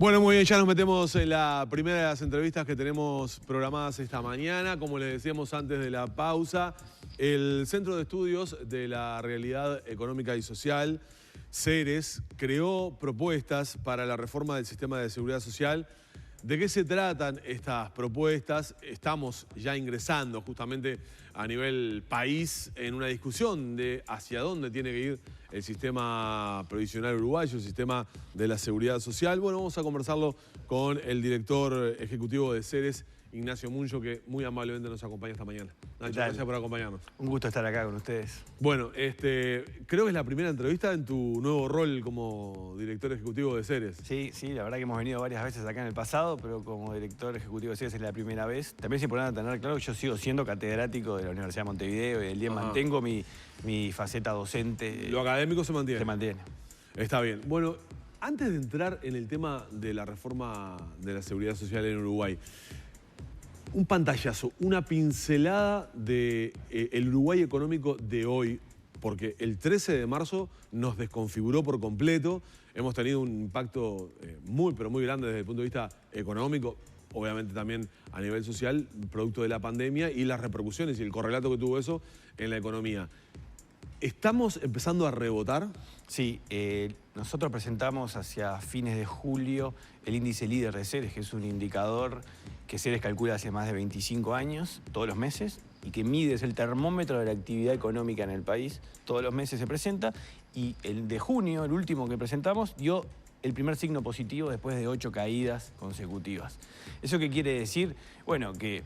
Bueno, muy bien, ya nos metemos en la primera de las entrevistas que tenemos programadas esta mañana. Como les decíamos antes de la pausa, el Centro de Estudios de la Realidad Económica y Social, CERES, creó propuestas para la reforma del sistema de seguridad social. ¿De qué se tratan estas propuestas? Estamos ya ingresando justamente a nivel país en una discusión de hacia dónde tiene que ir el sistema provisional uruguayo, el sistema de la seguridad social. Bueno, vamos a conversarlo con el director ejecutivo de CERES, Ignacio Muncho, que muy amablemente nos acompaña esta mañana. Nacho, gracias por acompañarnos. Un gusto estar acá con ustedes. Bueno, creo que es la primera entrevista en tu nuevo rol como director ejecutivo de CERES. Sí, la verdad que hemos venido varias veces acá en el pasado, pero como director ejecutivo de CERES es la primera vez. También es importante tener claro que yo sigo siendo catedrático de la Universidad de Montevideo y del día mantengo mi faceta docente. Lo académico se mantiene. Se mantiene. Está bien. Bueno, antes de entrar en el tema de la reforma de la seguridad social en Uruguay, un pantallazo, una pincelada del Uruguay económico de hoy, porque el 13 de marzo nos desconfiguró por completo. Hemos tenido un impacto muy, pero muy grande desde el punto de vista económico, obviamente también a nivel social, producto de la pandemia y las repercusiones y el correlato que tuvo eso en la economía. ¿Estamos empezando a rebotar? Sí, nosotros presentamos hacia fines de julio el índice líder de CERES, que es un indicador que CERES calcula hace más de 25 años, todos los meses, y que mide, es el termómetro de la actividad económica en el país. Todos los meses se presenta, y el de junio, el último que presentamos, dio el primer signo positivo después de 8 caídas consecutivas. ¿Eso qué quiere decir? Bueno, que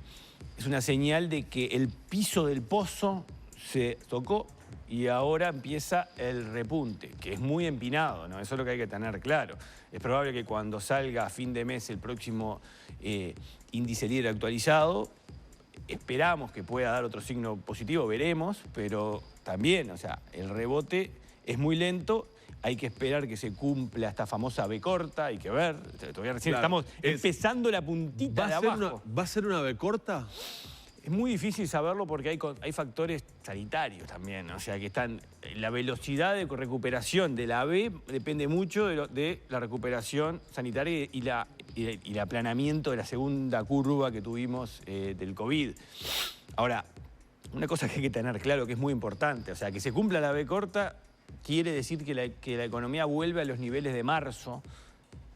es una señal de que el piso del pozo se tocó y ahora empieza el repunte, que es muy empinado, ¿no? Eso es lo que hay que tener claro. Es probable que cuando salga a fin de mes el próximo índice líder actualizado, esperamos que pueda dar otro signo positivo, veremos, pero también, o sea, el rebote es muy lento. Hay que esperar que se cumpla esta famosa B corta, hay que ver. Todavía recién estamos empezando la puntita de abajo. ¿Va a ser una B corta? Es muy difícil saberlo porque hay factores sanitarios también, o sea que la velocidad de recuperación de la B depende mucho de la recuperación sanitaria y el aplanamiento de la segunda curva que tuvimos del COVID. Ahora, una cosa que hay que tener claro que es muy importante, o sea, que se cumpla la B corta quiere decir que la economía vuelve a los niveles de marzo,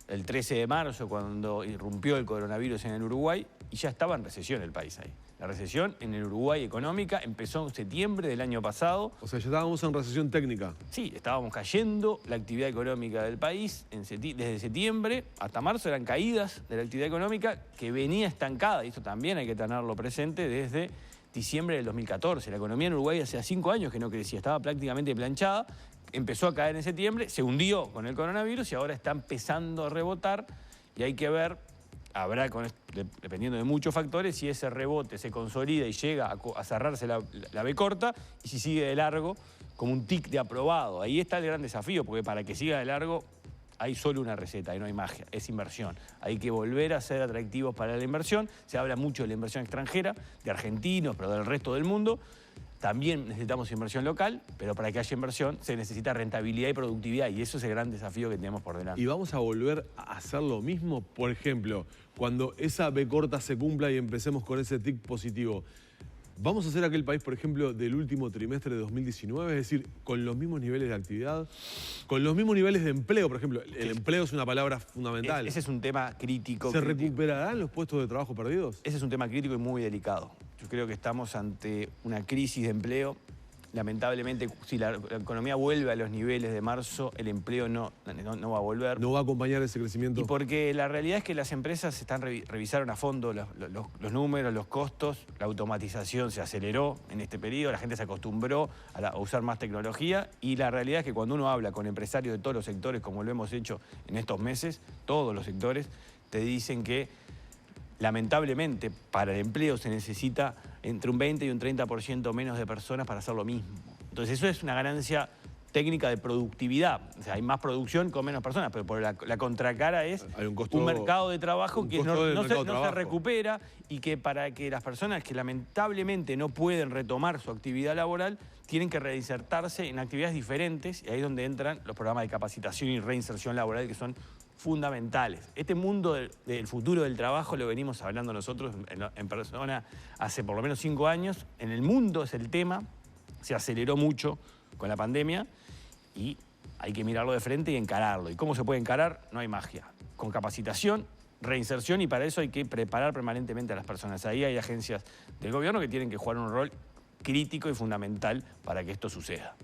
el 13 de marzo, cuando irrumpió el coronavirus en el Uruguay, y ya estaba en recesión el país ahí. La recesión en el Uruguay económica empezó en septiembre del año pasado. O sea, ya estábamos en recesión técnica. Sí, estábamos cayendo la actividad económica del país. Desde septiembre hasta marzo eran caídas de la actividad económica que venía estancada, y esto también hay que tenerlo presente, desde diciembre del 2014. La economía en Uruguay hace 5 años que no crecía, estaba prácticamente planchada. Empezó a caer en septiembre, se hundió con el coronavirus y ahora está empezando a rebotar, y hay que ver, dependiendo de muchos factores, si ese rebote se consolida y llega a cerrarse la B corta, y si sigue de largo como un tic de aprobado. Ahí está el gran desafío, porque para que siga de largo hay solo una receta, y no hay magia, es inversión. Hay que volver a ser atractivos para la inversión. Se habla mucho de la inversión extranjera, de argentinos, pero del resto del mundo. También necesitamos inversión local, pero para que haya inversión se necesita rentabilidad y productividad, y eso es el gran desafío que tenemos por delante. ¿Y vamos a volver a hacer lo mismo? Por ejemplo, cuando esa B corta se cumpla y empecemos con ese tic positivo, ¿vamos a ser aquel país, por ejemplo, del último trimestre de 2019? Es decir, con los mismos niveles de actividad, con los mismos niveles de empleo, por ejemplo. El empleo es una palabra fundamental. Ese es un tema crítico. ¿Se recuperarán los puestos de trabajo perdidos? Ese es un tema crítico y muy delicado. Yo creo que estamos ante una crisis de empleo. Lamentablemente, si la economía vuelve a los niveles de marzo, el empleo no va a volver. ¿No va a acompañar ese crecimiento? Y porque la realidad es que las empresas revisaron a fondo los números, los costos, la automatización se aceleró en este periodo, la gente se acostumbró a usar más tecnología, y la realidad es que cuando uno habla con empresarios de todos los sectores, como lo hemos hecho en estos meses, todos los sectores te dicen que lamentablemente, para el empleo se necesita entre un 20 y un 30% menos de personas para hacer lo mismo. Entonces eso es una ganancia técnica de productividad. O sea, hay más producción con menos personas, pero por la contracara es un mercado de trabajo que no se recupera, y que para que las personas que lamentablemente no pueden retomar su actividad laboral tienen que reinsertarse en actividades diferentes, y ahí es donde entran los programas de capacitación y reinserción laboral, que son fundamentales. Este mundo del futuro del trabajo lo venimos hablando nosotros en persona hace por lo menos 5 años. En el mundo es el tema, se aceleró mucho con la pandemia y hay que mirarlo de frente y encararlo. ¿Y cómo se puede encarar? No hay magia. Con capacitación, reinserción, y para eso hay que preparar permanentemente a las personas. Ahí hay agencias del gobierno que tienen que jugar un rol crítico y fundamental para que esto suceda.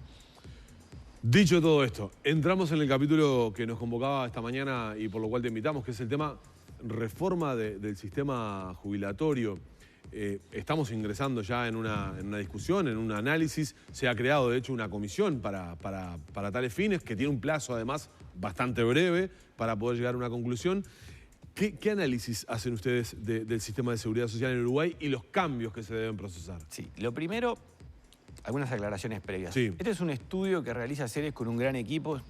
Dicho todo esto, entramos en el capítulo que nos convocaba esta mañana y por lo cual te invitamos, que es el tema reforma del sistema jubilatorio. Estamos ingresando ya en una discusión, en un análisis. Se ha creado, de hecho, una comisión para tales fines, que tiene un plazo, además, bastante breve para poder llegar a una conclusión. ¿Qué análisis hacen ustedes del sistema de seguridad social en Uruguay y los cambios que se deben procesar? Sí, lo primero, algunas aclaraciones previas. Sí. Este es un estudio que realiza Ceres con un gran equipo.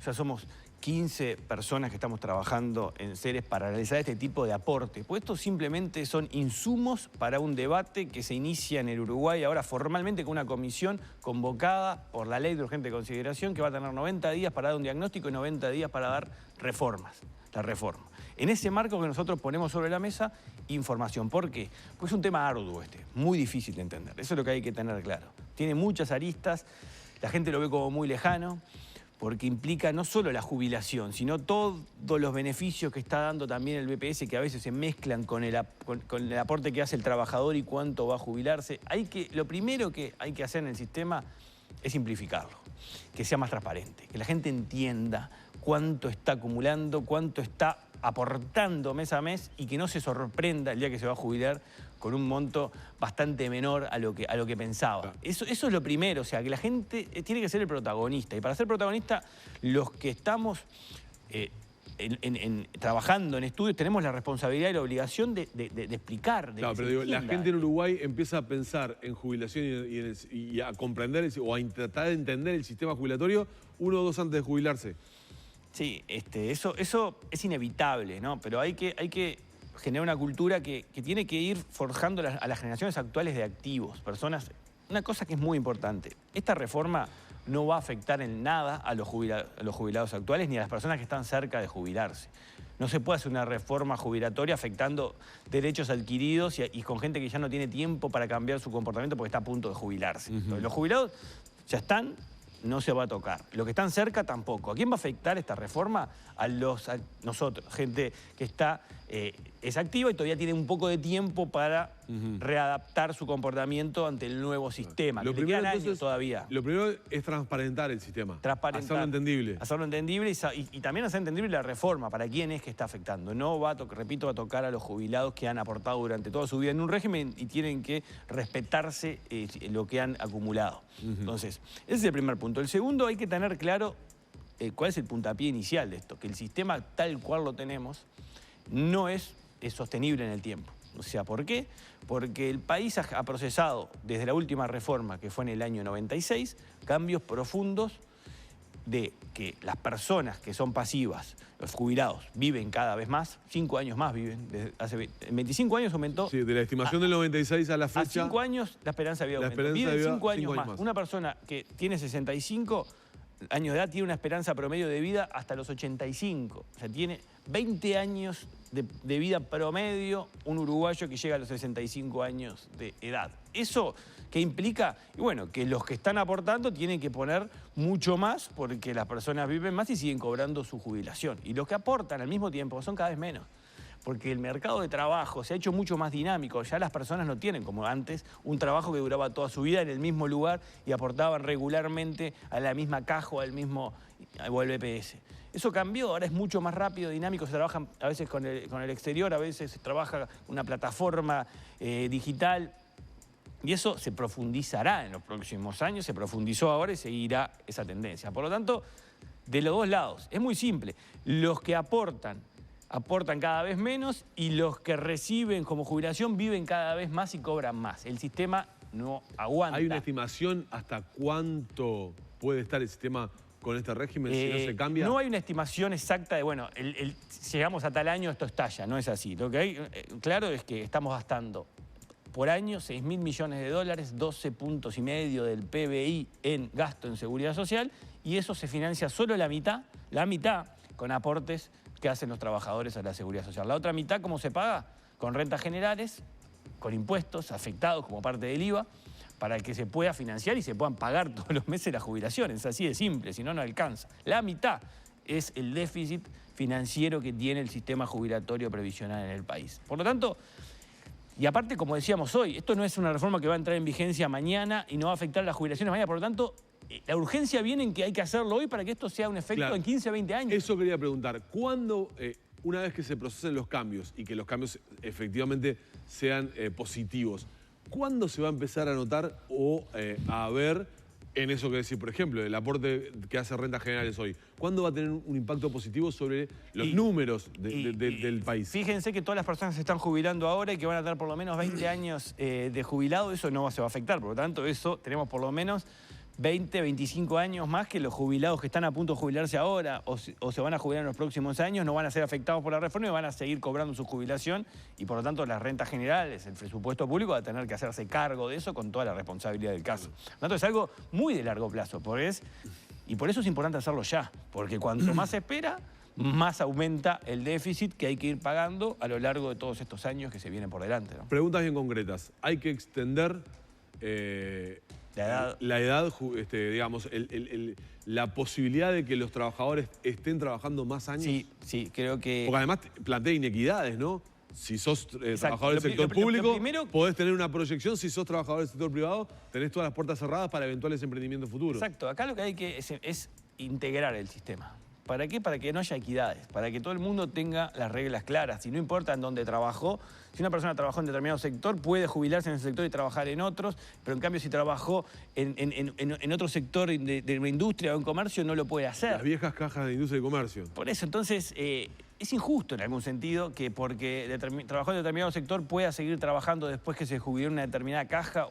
Ya somos 15 personas que estamos trabajando en Ceres para realizar este tipo de aportes. Pues estos simplemente son insumos para un debate que se inicia en el Uruguay ahora formalmente con una comisión convocada por la Ley de Urgente Consideración, que va a tener 90 días para dar un diagnóstico y 90 días para dar reformas. La reforma. En ese marco que nosotros ponemos sobre la mesa, información. ¿Por qué? Pues es un tema arduo muy difícil de entender. Eso es lo que hay que tener claro. Tiene muchas aristas, la gente lo ve como muy lejano, porque implica no solo la jubilación, sino todos los beneficios que está dando también el BPS, que a veces se mezclan con el aporte que hace el trabajador y cuánto va a jubilarse. Lo primero que hay que hacer en el sistema es simplificarlo, que sea más transparente, que la gente entienda cuánto está acumulando, cuánto está aportando mes a mes, y que no se sorprenda el día que se va a jubilar con un monto bastante menor a lo que pensaba. Eso es lo primero, o sea, que la gente tiene que ser el protagonista. Y para ser protagonista, los que estamos trabajando en estudios tenemos la responsabilidad y la obligación de explicar. Claro, pero digo, la gente en Uruguay empieza a pensar en jubilación y a comprender o a tratar de entender el sistema jubilatorio 1 o 2 antes de jubilarse. Sí, eso es inevitable, ¿no? Pero hay que generar una cultura que tiene que ir forjando a las generaciones actuales de activos, personas. Una cosa que es muy importante, esta reforma no va a afectar en nada a los jubilados actuales ni a las personas que están cerca de jubilarse. No se puede hacer una reforma jubilatoria afectando derechos adquiridos y con gente que ya no tiene tiempo para cambiar su comportamiento porque está a punto de jubilarse. Los jubilados ya están, no se va a tocar. Los que están cerca tampoco. ¿A quién va a afectar esta reforma? A nosotros, gente que es activa y todavía tiene un poco de tiempo para readaptar su comportamiento ante el nuevo sistema. Lo primero, entonces, todavía. Lo primero es transparentar el sistema. Hacerlo entendible. Hacerlo entendible y también hacer entendible la reforma, para quién es que está afectando. No va a tocar a los jubilados que han aportado durante toda su vida en un régimen y tienen que respetarse lo que han acumulado. Entonces, ese es el primer punto. El segundo, hay que tener claro cuál es el puntapié inicial de esto, que el sistema tal cual lo tenemos no es sostenible en el tiempo. O sea, ¿por qué? Porque el país ha procesado desde la última reforma, que fue en el año 96, cambios profundos de que las personas que son pasivas, los jubilados, viven cada vez más, 5 años más viven, en 25 años aumentó. Sí, de la estimación del 96 a la fecha. A 5 años la esperanza de vida aumentó. Viven 5 años más. Una persona que tiene 65 años de edad tiene una esperanza promedio de vida hasta los 85. O sea, tiene 20 años de vida promedio un uruguayo que llega a los 65 años de edad. ¿Eso qué implica? Y bueno, que los que están aportando tienen que poner mucho más porque las personas viven más y siguen cobrando su jubilación. Y los que aportan al mismo tiempo son cada vez menos. Porque el mercado de trabajo se ha hecho mucho más dinámico. Ya las personas no tienen, como antes, un trabajo que duraba toda su vida en el mismo lugar y aportaban regularmente a la misma caja o al BPS. Eso cambió, ahora es mucho más rápido, dinámico, se trabaja a veces con el exterior, a veces se trabaja con una plataforma digital. Y eso se profundizará en los próximos años, se profundizó ahora y seguirá esa tendencia. Por lo tanto, de los dos lados, es muy simple. Los que aportan cada vez menos y los que reciben como jubilación viven cada vez más y cobran más. El sistema no aguanta. ¿Hay una estimación hasta cuánto puede estar el sistema con este régimen si no se cambia? No hay una estimación exacta de, bueno, llegamos a tal año, esto estalla, no es así. Lo que hay claro es que estamos gastando por año 6.000 millones de dólares, 12,5 puntos del PBI en gasto en seguridad social, y eso se financia solo la mitad con aportes que hacen los trabajadores a la seguridad social. La otra mitad, ¿cómo se paga? Con rentas generales, con impuestos afectados como parte del IVA, para que se pueda financiar y se puedan pagar todos los meses las jubilaciones. Es así de simple, si no, no alcanza. La mitad es el déficit financiero que tiene el sistema jubilatorio previsional en el país. Por lo tanto, y aparte, como decíamos hoy, esto no es una reforma que va a entrar en vigencia mañana y no va a afectar las jubilaciones mañana. Por lo tanto, la urgencia viene en que hay que hacerlo hoy para que esto sea un efecto en 15 o 20 años. Eso quería preguntar. ¿Cuándo, una vez que se procesen los cambios y que los cambios efectivamente sean positivos, ¿cuándo se va a empezar a notar o a ver en eso que decir, por ejemplo, el aporte que hace Rentas Generales hoy? ¿Cuándo va a tener un impacto positivo sobre los números del país? Fíjense que todas las personas se están jubilando ahora y que van a tener por lo menos 20 años de jubilado, eso no se va a afectar. Por lo tanto, eso tenemos por lo menos 20, 25 años más que los jubilados que están a punto de jubilarse ahora o se van a jubilar en los próximos años, no van a ser afectados por la reforma y van a seguir cobrando su jubilación, y por lo tanto las rentas generales, el presupuesto público va a tener que hacerse cargo de eso con toda la responsabilidad del caso. Por lo tanto, es algo muy de largo plazo, y por eso es importante hacerlo ya, porque cuanto más se espera, más aumenta el déficit que hay que ir pagando a lo largo de todos estos años que se vienen por delante, ¿no? Preguntas bien concretas. ¿Hay que extender la edad, digamos, la posibilidad de que los trabajadores estén trabajando más años? Sí, creo que... Porque además plantea inequidades, ¿no? Si sos trabajador del sector público, podés tener una proyección. Si sos trabajador del sector privado, tenés todas las puertas cerradas para eventuales emprendimientos futuros. Exacto. Acá lo que hay que es integrar el sistema. ¿Para qué? Para que no haya equidades, para que todo el mundo tenga las reglas claras. Y no importa en dónde trabajó, si una persona trabajó en determinado sector, puede jubilarse en ese sector y trabajar en otros, pero en cambio si trabajó en otro sector de una industria o en comercio, no lo puede hacer. Las viejas cajas de industria y comercio. Por eso, entonces, es injusto en algún sentido que porque trabajó en determinado sector pueda seguir trabajando después que se jubiló en una determinada caja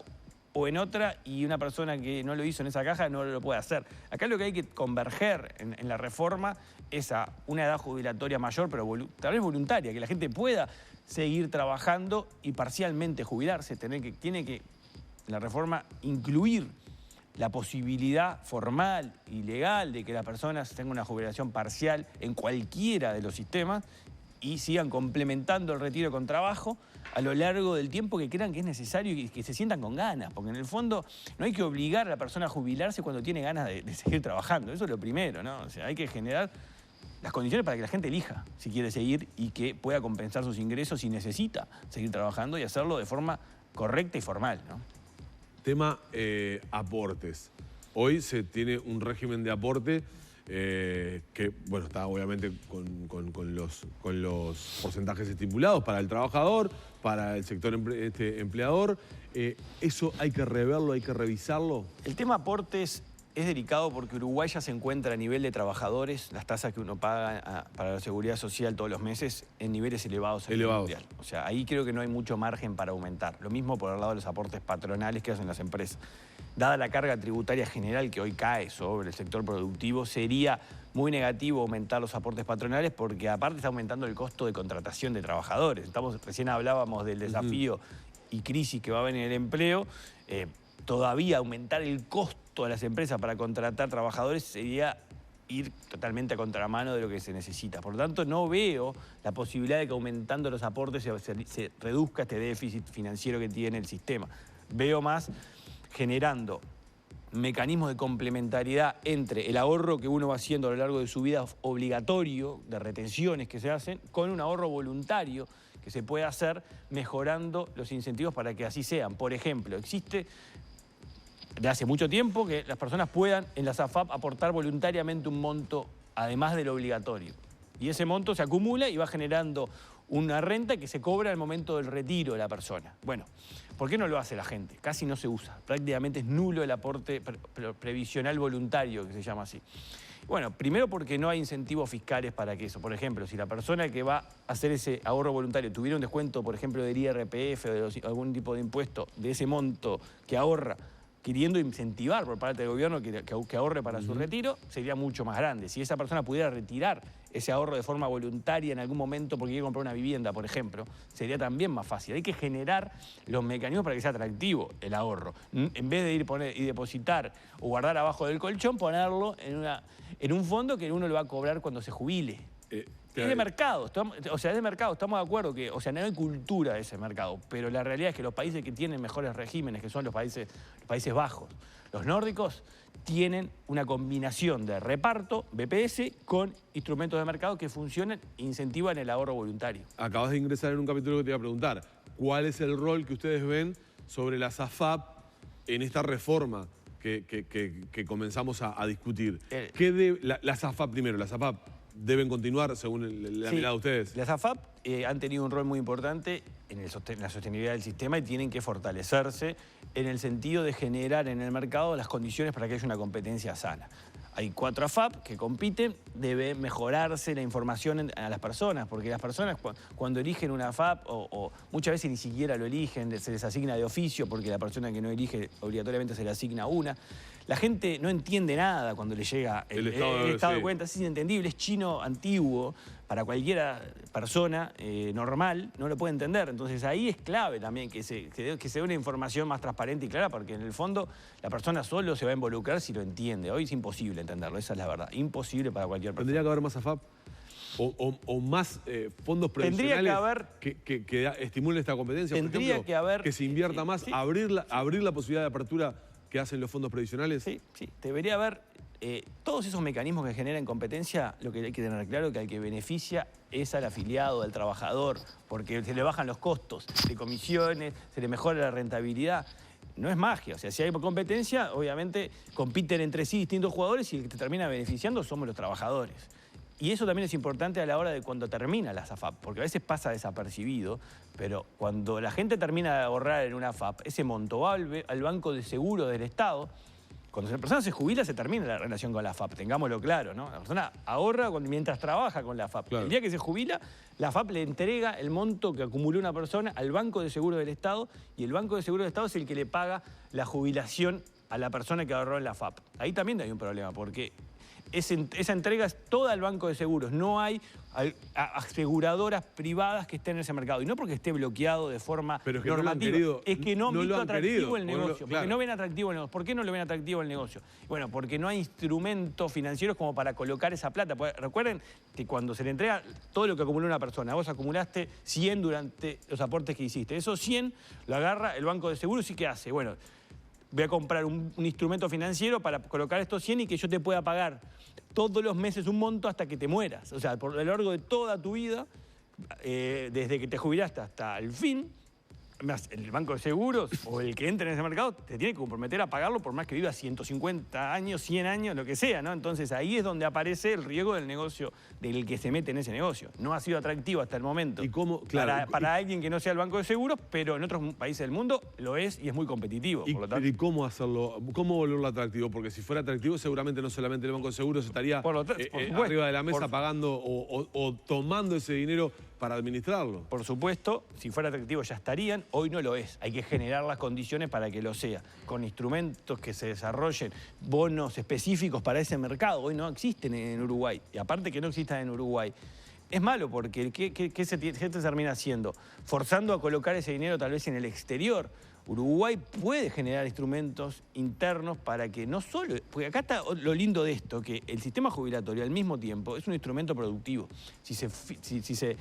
o en otra, y una persona que no lo hizo en esa caja no lo puede hacer. Acá lo que hay que converger en la reforma es a una edad jubilatoria mayor, pero tal vez voluntaria, que la gente pueda seguir trabajando y parcialmente jubilarse. Tiene que la reforma incluir la posibilidad formal y legal de que las personas tengan una jubilación parcial en cualquiera de los sistemas y sigan complementando el retiro con trabajo a lo largo del tiempo que crean que es necesario y que se sientan con ganas, porque en el fondo no hay que obligar a la persona a jubilarse cuando tiene ganas de seguir trabajando. Eso es lo primero, ¿no? O sea, hay que generar las condiciones para que la gente elija si quiere seguir y que pueda compensar sus ingresos si necesita seguir trabajando, y hacerlo de forma correcta y formal, ¿no? Tema aportes. Hoy se tiene un régimen de aporte que, bueno, está obviamente con los porcentajes estipulados para el trabajador, para el sector empleador. ¿Eso hay que reverlo, hay que revisarlo? El tema aportes es delicado porque Uruguay ya se encuentra a nivel de trabajadores, las tasas que uno paga para la seguridad social todos los meses, en niveles elevados a nivel mundial. O sea, ahí creo que no hay mucho margen para aumentar. Lo mismo por el lado de los aportes patronales que hacen las empresas. Dada la carga tributaria general que hoy cae sobre el sector productivo, sería muy negativo aumentar los aportes patronales, porque aparte está aumentando el costo de contratación de trabajadores. Recién hablábamos del desafío y crisis que va a haber en el empleo. Todavía aumentar el costo a las empresas para contratar trabajadores sería ir totalmente a contramano de lo que se necesita. Por lo tanto, no veo la posibilidad de que aumentando los aportes se reduzca este déficit financiero que tiene el sistema. Veo más generando mecanismos de complementariedad entre el ahorro que uno va haciendo a lo largo de su vida obligatorio, de retenciones que se hacen, con un ahorro voluntario que se puede hacer mejorando los incentivos para que así sean. Por ejemplo, existe de hace mucho tiempo que las personas puedan en las AFAP aportar voluntariamente un monto además del obligatorio. Y ese monto se acumula y va generando una renta que se cobra al momento del retiro de la persona. Bueno, ¿por qué no lo hace la gente? Casi no se usa. Prácticamente es nulo el aporte previsional voluntario, que se llama así. Bueno, primero porque no hay incentivos fiscales para que eso. Por ejemplo, si la persona que va a hacer ese ahorro voluntario tuviera un descuento, por ejemplo, del IRPF o de algún tipo de impuesto de ese monto que ahorra, queriendo incentivar por parte del gobierno que ahorre para su retiro, sería mucho más grande. Si esa persona pudiera retirar ese ahorro de forma voluntaria en algún momento porque quiere comprar una vivienda, por ejemplo, sería también más fácil. Hay que generar los mecanismos para que sea atractivo el ahorro. En vez de ir y depositar o guardar abajo del colchón, ponerlo en un fondo que uno lo va a cobrar cuando se jubile. Es de mercado, es de mercado, estamos de acuerdo que, no hay cultura de ese mercado, pero la realidad es que los países que tienen mejores regímenes, que son los Países Bajos, los nórdicos, tienen una combinación de reparto, BPS, con instrumentos de mercado que funcionan e incentivan el ahorro voluntario. Acabas de ingresar en un capítulo que te iba a preguntar. ¿Cuál es el rol que ustedes ven sobre las AFAP en esta reforma que comenzamos a discutir? Las AFAP primero, las AFAP deben continuar según la mirada de ustedes. Las AFAP han tenido un rol muy importante en la sostenibilidad del sistema y tienen que fortalecerse en el sentido de generar en el mercado las condiciones para que haya una competencia sana. Hay 4 AFAP que compiten, debe mejorarse la información a las personas, porque las personas cuando eligen una AFAP, o muchas veces ni siquiera lo eligen, se les asigna de oficio, porque la persona que no elige obligatoriamente se le asigna una. La gente no entiende nada cuando le llega el estado de cuenta, es inentendible, es chino antiguo, para cualquier persona normal no lo puede entender. Entonces ahí es clave también que se dé una información más transparente y clara, porque en el fondo la persona solo se va a involucrar si lo entiende. Hoy es imposible entenderlo, esa es la verdad, imposible para cualquier persona. ¿Tendría que haber más AFAP? ¿O más fondos previsionales que estimulen esta competencia? Tendría por ejemplo, que haber... que se invierta más, sí. abrir la posibilidad de apertura que hacen los fondos previsionales. Sí, debería haber todos esos mecanismos que generan competencia. Lo que hay que tener claro es que al que beneficia es al afiliado, al trabajador, porque se le bajan los costos de comisiones, se le mejora la rentabilidad. No es magia, si hay competencia, obviamente compiten entre sí distintos jugadores y el que te termina beneficiando somos los trabajadores. Y eso también es importante a la hora de cuando termina la AFAP, porque a veces pasa desapercibido, pero cuando la gente termina de ahorrar en una AFAP, ese monto va al Banco de Seguro del Estado. Cuando la persona se jubila, se termina la relación con la AFAP, tengámoslo claro, ¿no? La persona ahorra mientras trabaja con la AFAP. Claro. El día que se jubila, la AFAP le entrega el monto que acumuló una persona al Banco de Seguro del Estado, y el Banco de Seguro del Estado es el que le paga la jubilación a la persona que ahorró en la AFAP. Ahí también hay un problema, porque esa entrega es toda al Banco de Seguros. No hay aseguradoras privadas que estén en ese mercado. Y no porque esté bloqueado de forma normativa. Es que no ven atractivo el negocio. Porque no ven atractivo el negocio. ¿Por qué no lo ven atractivo el negocio? Bueno, porque no hay instrumentos financieros como para colocar esa plata. Porque recuerden que cuando se le entrega todo lo que acumuló una persona, vos acumulaste 100 durante los aportes que hiciste. Esos 100 lo agarra el Banco de Seguros y ¿qué hace? Bueno, voy a comprar un instrumento financiero para colocar estos 100 y que yo te pueda pagar todos los meses un monto hasta que te mueras. O sea, por lo largo de toda tu vida, desde que te jubilaste hasta el fin, el Banco de Seguros o el que entre en ese mercado te tiene que comprometer a pagarlo por más que viva 150 años, 100 años, lo que sea, ¿no? Entonces ahí es donde aparece el riesgo del negocio, del que se mete en ese negocio. No ha sido atractivo hasta el momento. ¿Y cómo? Claro, para alguien que no sea el Banco de Seguros, pero en otros países del mundo lo es y es muy competitivo. Por lo tanto. ¿Y cómo hacerlo? ¿Cómo volverlo atractivo? Porque si fuera atractivo, seguramente no solamente el Banco de Seguros estaría arriba de la mesa pagando o tomando ese dinero para administrarlo. Por supuesto, si fuera atractivo ya estarían, hoy no lo es. Hay que generar las condiciones para que lo sea, con instrumentos que se desarrollen, bonos específicos para ese mercado. Hoy no existen en Uruguay, y aparte que no existan en Uruguay. Es malo porque ¿qué se termina haciendo? Forzando a colocar ese dinero tal vez en el exterior. Uruguay puede generar instrumentos internos para que no solo... Porque acá está lo lindo de esto, que el sistema jubilatorio al mismo tiempo es un instrumento productivo. Si se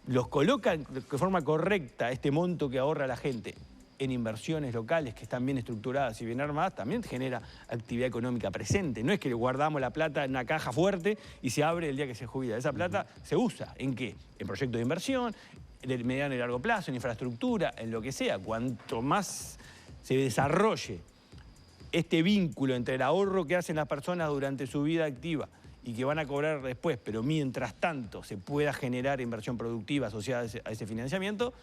los coloca de forma correcta, este monto que ahorra la gente, en inversiones locales que están bien estructuradas y bien armadas, también genera actividad económica presente. No es que guardamos la plata en una caja fuerte y se abre el día que se jubila. Esa plata se usa. ¿En qué? En proyectos de inversión, de mediano y largo plazo, en infraestructura, en lo que sea. Cuanto más se desarrolle este vínculo entre el ahorro que hacen las personas durante su vida activa y que van a cobrar después, pero mientras tanto se pueda generar inversión productiva asociada a ese financiamiento,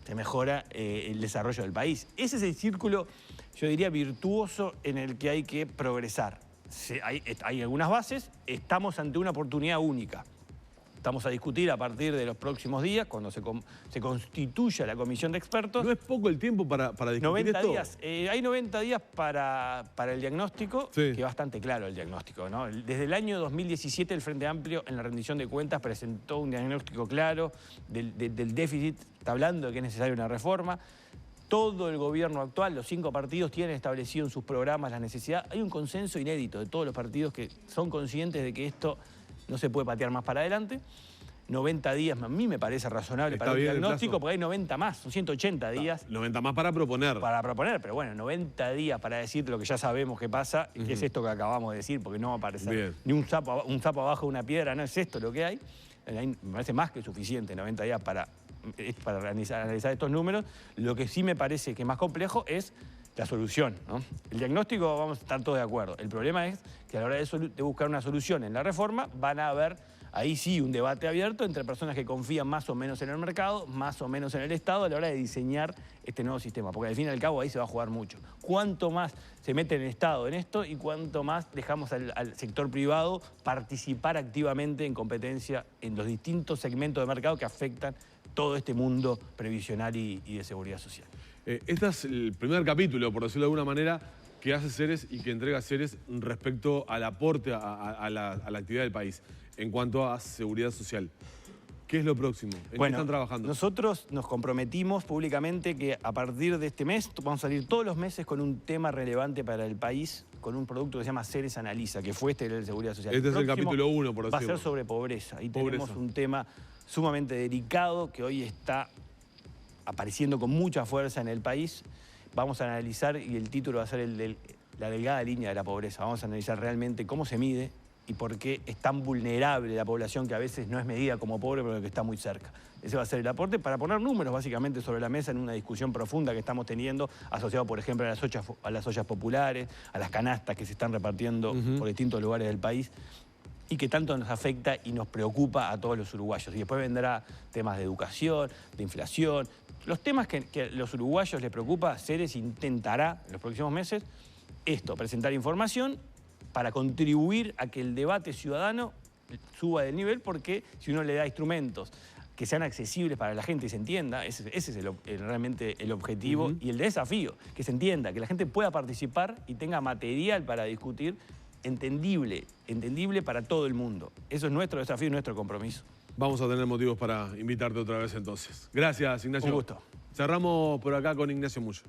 se mejora el desarrollo del país. Ese es el círculo, yo diría, virtuoso en el que hay que progresar. Hay algunas bases, estamos ante una oportunidad única. estamos a discutir a partir de los próximos días, cuando se constituya la comisión de expertos. ¿No es poco el tiempo para discutir 90 esto? días. Hay 90 días para el diagnóstico, Sí. que es bastante claro el diagnóstico, ¿no? Desde el año 2017 el Frente Amplio en la rendición de cuentas presentó un diagnóstico claro del déficit, está hablando de que es necesaria una reforma. Todo el gobierno actual, los 5 partidos, tienen establecido en sus programas la necesidad. Hay un consenso inédito de todos los partidos que son conscientes de que esto no se puede patear más para adelante. 90 días a mí me parece razonable Está para el bien el diagnóstico, plazo. porque hay 90 más, son 180 días. 90 más para proponer. Para proponer, pero bueno, 90 días para decir lo que ya sabemos que pasa, y que es esto que acabamos de decir, porque no va a aparecer Bien. ni un sapo abajo de una piedra, no es esto lo que hay. Me parece más que suficiente 90 días para analizar estos números. Lo que sí me parece que es más complejo es la solución, ¿no? El diagnóstico vamos a estar todos de acuerdo. El problema es que a la hora de buscar una solución en la reforma van a haber ahí sí un debate abierto entre personas que confían más o menos en el mercado, más o menos en el Estado a la hora de diseñar este nuevo sistema. Porque al fin y al cabo ahí se va a jugar mucho. Cuánto más se mete el Estado en esto y cuánto más dejamos al sector privado participar activamente en competencia en los distintos segmentos de mercado que afectan todo este mundo previsional y de seguridad social. Este es el primer capítulo, por decirlo de alguna manera, que hace Ceres y que entrega Ceres respecto al aporte a la actividad del país en cuanto a seguridad social. ¿Qué es lo próximo? ¿En qué están trabajando? Nosotros nos comprometimos públicamente que a partir de este mes vamos a salir todos los meses con un tema relevante para el país, con un producto que se llama Ceres Analiza, que fue de seguridad social. Este es el capítulo 1, por decirlo. Va a ser sobre pobreza. Y tenemos un tema sumamente delicado que hoy está apareciendo con mucha fuerza en el país. Vamos a analizar, y el título va a ser la delgada línea de la pobreza. Vamos a analizar realmente cómo se mide y por qué es tan vulnerable la población que a veces no es medida como pobre, pero que está muy cerca. Ese va a ser el aporte para poner números básicamente sobre la mesa en una discusión profunda que estamos teniendo, asociado, por ejemplo, a las ollas populares, a las canastas que se están repartiendo por distintos lugares del país y que tanto nos afecta y nos preocupa a todos los uruguayos. Y después vendrá temas de educación, de inflación. Los temas que a los uruguayos les preocupa, Ceres intentará en los próximos meses presentar información para contribuir a que el debate ciudadano suba de nivel, porque si uno le da instrumentos que sean accesibles para la gente y se entienda, ese es realmente el objetivo y el desafío, que se entienda, que la gente pueda participar y tenga material para discutir entendible para todo el mundo. Eso es nuestro desafío y nuestro compromiso. Vamos a tener motivos para invitarte otra vez entonces. Gracias, Ignacio. Un gusto. Cerramos por acá con Ignacio Muyo.